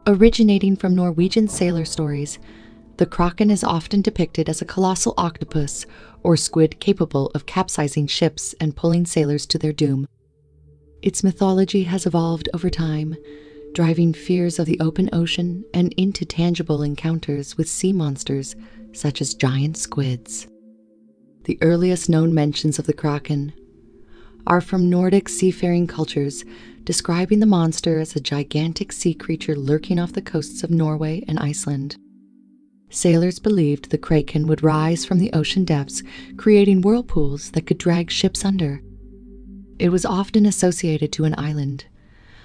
Originating from Norwegian sailor stories, the Kraken is often depicted as a colossal octopus or squid capable of capsizing ships and pulling sailors to their doom. Its mythology has evolved over time, driving fears of the open ocean and into tangible encounters with sea monsters such as giant squids. The earliest known mentions of the Kraken are from Nordic seafaring cultures, describing the monster as a gigantic sea creature lurking off the coasts of Norway and Iceland. Sailors believed the Kraken would rise from the ocean depths, creating whirlpools that could drag ships under. It was often associated to an island,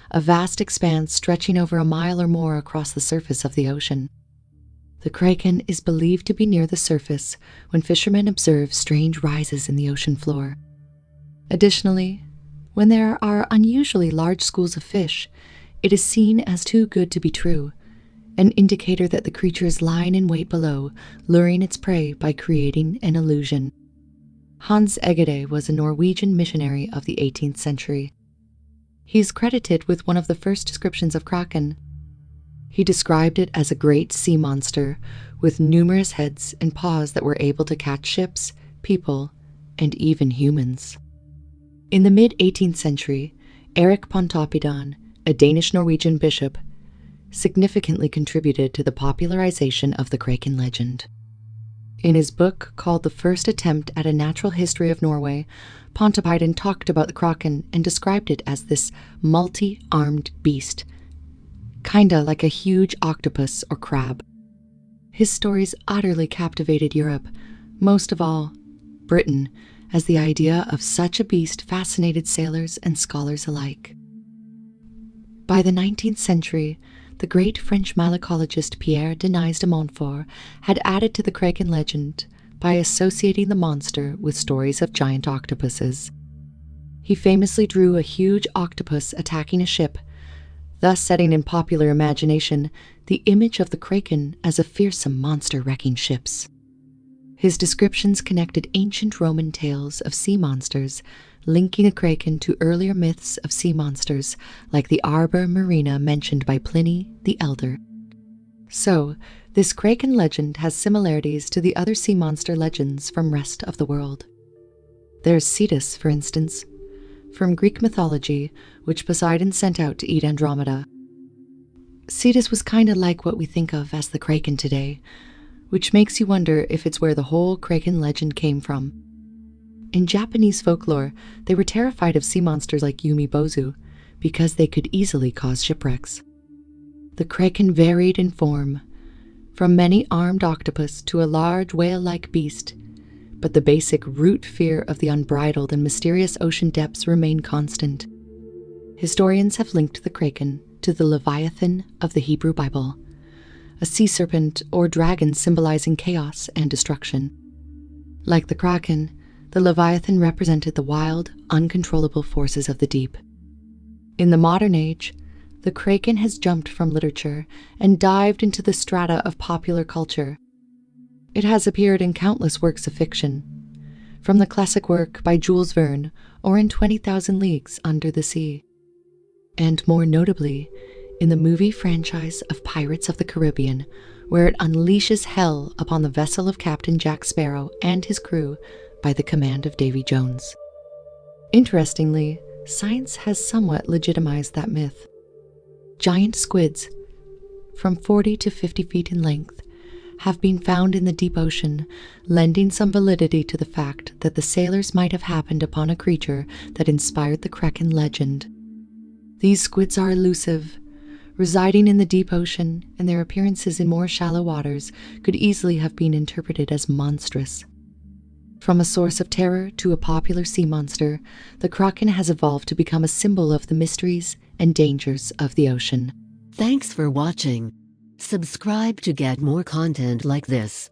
a vast expanse stretching over a mile or more across the surface of the ocean. The Kraken is believed to be near the surface when fishermen observe strange rises in the ocean floor. Additionally, when there are unusually large schools of fish, it is seen as too good to be true, an indicator that the creature is lying in wait below, luring its prey by creating an illusion. Hans Egede was a Norwegian missionary of the 18th century. He is credited with one of the first descriptions of Kraken. He described it as a great sea monster with numerous heads and paws that were able to catch ships, people, and even humans. In the mid-18th century, Erik Pontoppidan, a Danish-Norwegian bishop, significantly contributed to the popularization of the Kraken legend. In his book called The First Attempt at a Natural History of Norway, Pontoppidan talked about the Kraken and described it as this multi-armed beast, kinda like a huge octopus or crab. His stories utterly captivated Europe, most of all, Britain, as the idea of such a beast fascinated sailors and scholars alike. By the 19th century, the great French mycologist Pierre Denis de Montfort had added to the Kraken legend by associating the monster with stories of giant octopuses. He famously drew a huge octopus attacking a ship, thus setting in popular imagination the image of the Kraken as a fearsome monster wrecking ships. His descriptions connected ancient Roman tales of sea monsters, linking the Kraken to earlier myths of sea monsters like the Arbor Marina mentioned by Pliny the Elder. So, this Kraken legend has similarities to the other sea monster legends from rest of the world. There's Cetus, for instance, from Greek mythology, which Poseidon sent out to eat Andromeda. Cetus was kinda like what we think of as the Kraken today, which makes you wonder if it's where the whole Kraken legend came from. In Japanese folklore, they were terrified of sea monsters like Yumibozu because they could easily cause shipwrecks. The Kraken varied in form, from many armed octopus to a large whale-like beast, but the basic root fear of the unbridled and mysterious ocean depths remained constant. Historians have linked the Kraken to the Leviathan of the Hebrew Bible, a sea serpent or dragon symbolizing chaos and destruction. Like the Kraken, the Leviathan represented the wild, uncontrollable forces of the deep. In the modern age, the Kraken has jumped from literature and dived into the strata of popular culture. It has appeared in countless works of fiction, from the classic work by Jules Verne or in 20,000 Leagues Under the Sea, and more notably, in the movie franchise of Pirates of the Caribbean, where it unleashes hell upon the vessel of Captain Jack Sparrow and his crew by the command of Davy Jones. Interestingly, science has somewhat legitimized that myth. Giant squids, from 40 to 50 feet in length, have been found in the deep ocean, lending some validity to the fact that the sailors might have happened upon a creature that inspired the Kraken legend. These squids are elusive, residing in the deep ocean, and their appearances in more shallow waters could easily have been interpreted as monstrous. From a source of terror to a popular sea monster, the Kraken has evolved to become a symbol of the mysteries and dangers of the ocean. Thanks for watching. Subscribe to get more content like this.